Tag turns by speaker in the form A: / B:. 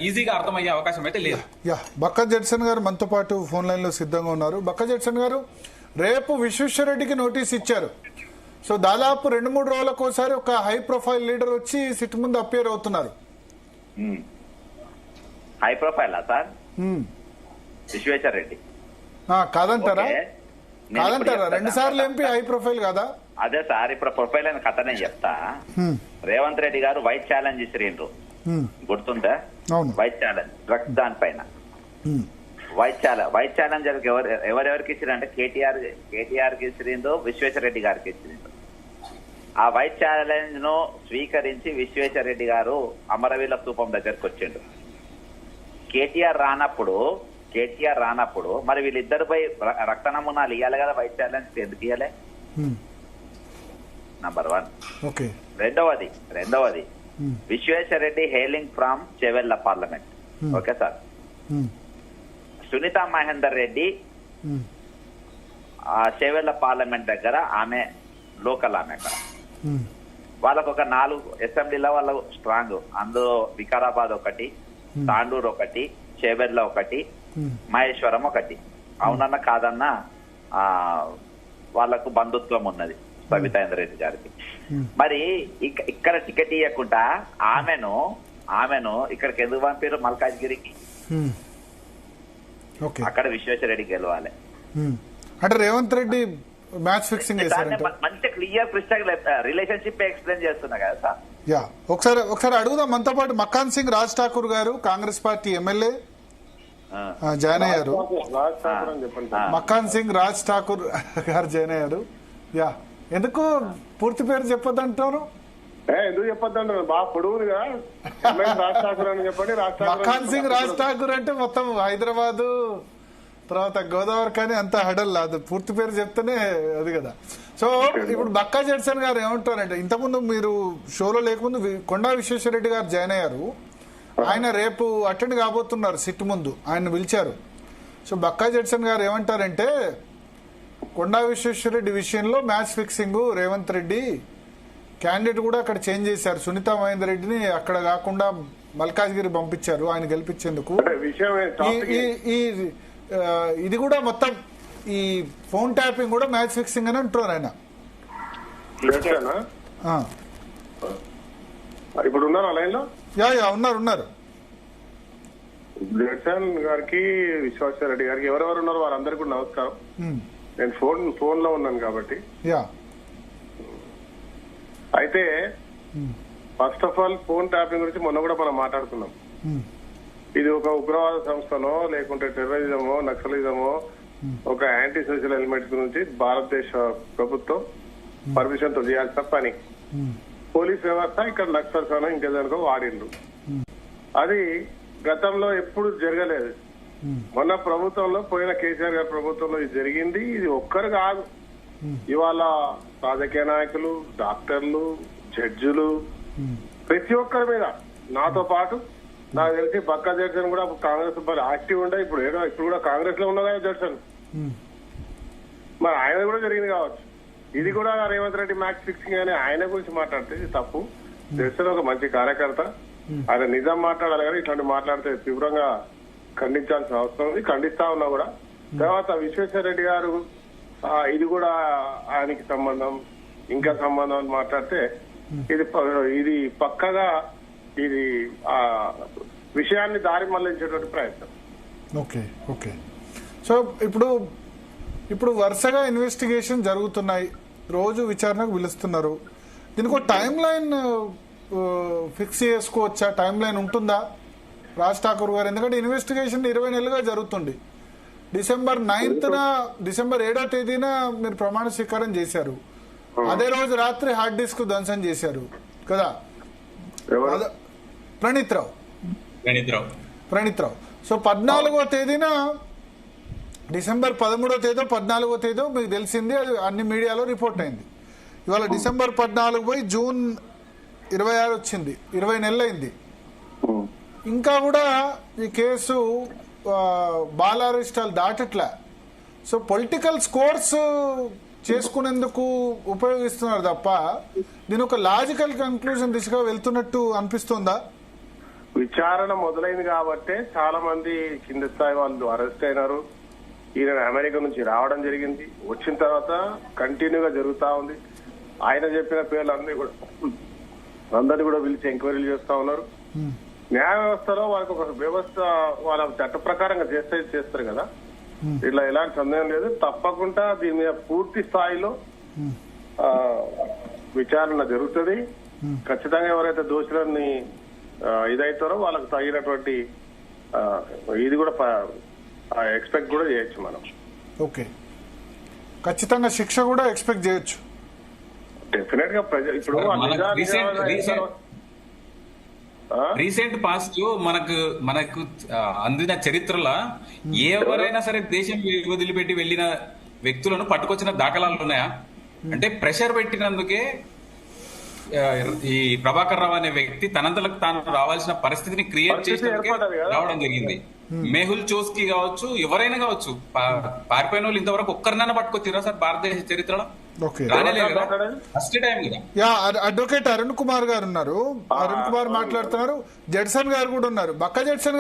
A: ఈజీగా అర్థమయ్యే అవకాశం అయితే లేదు.
B: బక్క జడ్సన్ గారు మనతో పాటు ఫోన్ లైన్ లో సిద్ధంగా ఉన్నారు. బక్క జడ్సన్ గారు, రేపు విశ్వేశ్వరరెడ్డికి నోటీస్ ఇచ్చారు. సో దాదాపు 2-3 రోజులకోసారి ఒక హై ప్రొఫైల్ లీడర్ వచ్చి సిట్ ముందు అపియర్ అవుతున్నారు.
C: హై ప్రొఫైల్ సార్ విశ్వేశ్వరరెడ్డి
B: కాదంటారా? 2 సార్లు ఎంపీ హై ప్రొఫైల్ కదా?
C: అదే సార్, ఇప్పుడు ప్రొఫైల్ అని కథ నేను చెప్తా. రేవంత్ రెడ్డి గారు వైట్ ఛాలెంజ్ ఇచ్చిండ్రు, గుర్తుందా? వైట్ ఛాలెంజ్ డ్రగ్స్ దానిపైన వైట్ ఛాలెంజ్ ఎవరెవరికి ఇచ్చిరంటే కేటీఆర్ కి ఇచ్చిండ్రు, విశ్వేశ్వరరెడ్డి గారికి ఇచ్చిండ్రు. ఆ వైట్ ఛాలెంజ్ ను స్వీకరించి విశ్వేశ్వరరెడ్డి గారు అమరవీల స్తూపం దగ్గరకు వచ్చిండు. కేటీఆర్ రానప్పుడు మరి వీళ్ళిద్దరిపై రక్త నమూనాలు ఇవ్వాలి కదా, వైట్ ఛాలెంజ్ ఎందుకు ఇవ్వలే? నంబర్ 1. రెండవది Vishweshwar Reddy hailing from Chevella parliament. Okay sir. Sunitha Mahender Reddy Chevella parliament దగ్గర ఆమె లోకల్, ఆమె అక్కడ వాళ్ళకు ఒక 4 అసెంబ్లీలో వాళ్ళ స్ట్రాంగ్. అందులో వికారాబాద్ ఒకటి, తాండూరు ఒకటి, చేవెళ్ల ఒకటి, మహేశ్వరం ఒకటి. అవునన్న కాదన్న వాళ్లకు బంధుత్వం ఉన్నది సబితా రెడ్డి గారికి. మరి ఇక్కడ టికెట్ ఇవ్వకుండా ఆమెను ఇక్కడికి ఎందుకు పంపారు? మల్కాజ్గిరికి. అక్కడ విశ్వేశ్వరరెడ్డికి గెలవాలి
B: అంటే రేవంత్ రెడ్డి మ్యాచ్ ఫిక్సింగ్
C: మంచి క్లియర్ క్రిస్టల్ రిలేషన్షిప్ ఎక్స్ప్లెయిన్ చేస్తున్నా కదా సార్.
B: ఒకసారి అడుగుదాం. మనతో పాటు మక్కాన్ సింగ్ రాజ్ ఠాకూర్ గారు, కాంగ్రెస్ పార్టీ ఎమ్మెల్యే జాయిన్ అయ్యారు. మక్కాన్ సింగ్ రాజ్ ఠాకూర్ గారు జాయిన్ అయ్యారు. ఎందుకు పూర్తి పేరు చెప్పొద్దంటారు?
D: ఎందుకు చెప్పొద్దంటారు? బాగా పొడుగుగా రాజ్ ఠాకూర్ అని చెప్పండి.
B: మక్కాన్ సింగ్ రాజ్ ఠాకూర్ అంటే మొత్తం హైదరాబాద్ తర్వాత గోదావరి కానీ అంత హడల్ లేదు, పూర్తి పేరు చెప్తేనే అది కదా. సో ఇప్పుడు బక్కా జడ్సన్ గారు ఏమంటారంటే, ఇంతకుముందు మీరు షోలో లేకముందు కొండా విశ్వేశ్వరరెడ్డి గారు జాయిన్ అయ్యారు. ఆయన రేపు అటెండ్ కాబోతున్నారు సిట్ ముందు, ఆయన పిలిచారు. సో బక్కా జడ్సన్ గారు ఏమంటారంటే, కొండా విశ్వేశ్వరరెడ్డి విషయంలో match fixing, Revanth Reddy candidate కూడా అక్కడ చేంజ్ చేశారు. సునీతా మహేందర్ రెడ్డిని అక్కడ కాకుండా మల్కాజ్గిరి పంపించారు ఆయన గెలిపించేందుకు. ఇది కూడా మొత్తం ఈ ఫోన్ ట్యాపింగ్ కూడా మ్యాచ్ ఫిక్సింగ్ అని అంటున్నారు ఆయన.
D: ఇప్పుడు ఉన్నారు లైన్ లో?
B: ఉన్నారు.
D: జడ్సన్ గారికి, విశ్వేశ్వరరెడ్డి గారికి, ఎవరెవరు ఉన్నారు వారందరికీ కూడా నమస్కారం. నేను ఫోన్ లో ఉన్నాను కాబట్టి. అయితే first of all phone tapping గురించి మొన్న కూడా మనం మాట్లాడుకున్నాం. ఇది ఒక ఉగ్రవాద సంస్థనో లేకుంటే టెర్రరిజమో నక్సలిజమో ఒక యాంటీ సోషల్ ఎలిమెంట్స్ గురించి భారతదేశ ప్రభుత్వం పర్మిషన్ తో చేయాల్సిన పని. పోలీస్ వ్యవస్థ ఇక్కడ నక్సల్స్ అనో ఇంకేదానికో వాడిండ్రు. అది గతంలో ఎప్పుడు జరగలేదు. మొన్న ప్రభుత్వంలో, పోయిన కేసీఆర్ గారి ప్రభుత్వంలో ఇది జరిగింది. ఇది ఒక్కరు కాదు, ఇవాళ రాజకీయ నాయకులు, డాక్టర్లు, జడ్జిలు, ప్రతి ఒక్కరి మీద, నాతో పాటు నాకు తెలిసి బక్కా జడ్సన్ కూడా కాంగ్రెస్ యాక్టివ్ ఉండే, ఇప్పుడు కూడా కాంగ్రెస్ లో ఉన్నా కదా జడ్సన్, మరి ఆయన కూడా జరిగింది కావచ్చు. ఇది కూడా రేవంత్ రెడ్డి మ్యాచ్ ఫిక్సింగ్ అని ఆయన గురించి మాట్లాడితే ఇది తప్పు. జడ్సన్ ఒక మంచి కార్యకర్త, ఆయన నిజం మాట్లాడాలి కానీ ఇట్లాంటి మాట్లాడితే తీవ్రంగా ఖండించాల్సిన అవసరం ఉంది. ఖండిస్తా ఉన్నా కూడా. తర్వాత విశ్వేశ్వరరెడ్డి గారు ఇది కూడా ఆయనకి సంబంధం, ఇంకా సంబంధం అని మాట్లాడితే ఇది పక్కగా ఇది విషయాన్ని దారి మళ్లించేటువంటి ప్రయత్నం.
B: ఓకే. సో ఇప్పుడు వరుసగా ఇన్వెస్టిగేషన్ జరుగుతున్నాయి, రోజు విచారణకు పిలుస్తున్నారు. దీనికి ఒక టైం లైన్ ఫిక్స్ చేసుకోవచ్చా? టైం లైన్ ఉంటుందా రాజ్ ఠాకూర్ గారు? ఎందుకంటే ఇన్వెస్టిగేషన్ 20 నెలలుగా జరుగుతుంది. డిసెంబర్ 7వ తేదీన మీరు ప్రమాణ స్వీకారం చేశారు. అదే రోజు రాత్రి హార్డ్ డిస్క్ ధ్వంసం చేశారు కదా ప్రణీత్ రావు. సో 14వ తేదీన, డిసెంబర్ 13వ తేదీ 14వ తేదీ మీకు తెలిసింది, అది అన్ని మీడియాలో రిపోర్ట్ అయింది. ఇవాళ డిసెంబర్ 14 పోయి జూన్ 26 వచ్చింది, 20 నెలలు అయింది. ఇంకా కూడా ఈ కేసు బాలారిస్టాలు దాటట్లా. సో పొలిటికల్ స్కోర్స్ చేసుకునేందుకు ఉపయోగిస్తున్నారు తప్ప దీని ఒక లాజికల్ కంక్లూజన్ దిశగా వెళ్తున్నట్టు అనిపిస్తుందా?
D: విచారణ మొదలైంది కాబట్టే చాలా మంది కింద స్థాయి వాళ్ళు అరెస్ట్ అయినారు. ఈయన అమెరికా నుంచి రావడం జరిగింది. వచ్చిన తర్వాత కంటిన్యూగా జరుగుతా ఉంది. ఆయన చెప్పిన పేర్లు అందరినీ కూడా పిలిచి ఎంక్వైరీలు చేస్తా ఉన్నారు. న్యాయ వ్యవస్థలో వాళ్ళకి ఒక వ్యవస్థ వాళ్ళ చట్ట ప్రకారంగా చేస్తారు కదా, ఇట్లా ఎలాంటి సందేహం లేదు. తప్పకుండా దీని మీద పూర్తి స్థాయిలో విచారణ జరుగుతుంది. ఖచ్చితంగా ఎవరైతే దోషులని ఇదైతారో వాళ్ళకి తగినటువంటి ఇది కూడా ఎక్స్పెక్ట్ కూడా చేయొచ్చు మనం.
B: ఓకే, ఖచ్చితంగా శిక్ష కూడా ఎక్స్పెక్ట్ చేయొచ్చు.
D: డెఫినెట్ గా ఇప్పుడు
A: రీసెంట్ పాస్ట్ మనకు అందిన చరిత్రలో ఎవరైనా సరే దేశం వదిలిపెట్టి వెళ్లిన వ్యక్తులను పట్టుకొచ్చిన దాఖలాలు ఉన్నాయా? అంటే ప్రెషర్ పెట్టినందుకే ఈ ప్రభాకర్ రావు అనే వ్యక్తి తనంతలకు తాను రావాల్సిన పరిస్థితిని క్రియేట్ చేసినందుకే రావడం జరిగింది. మేహుల్ చోస్కి కావచ్చు, ఎవరైనా కావచ్చు, పారిపోయిన వాళ్ళు ఇంతవరకు ఒక్కరినైనా పట్టుకొచ్చిరా సార్ భారతదేశ చరిత్రలో? ఫస్ట్ టైం కదా.
B: అడ్వకేట్ అరుణ్ కుమార్ గారు ఉన్నారు, అరుణ్ కుమార్ మాట్లాడుతున్నారు, జడ్సన్ గారు కూడా ఉన్నారు. బక్క జడ్సన్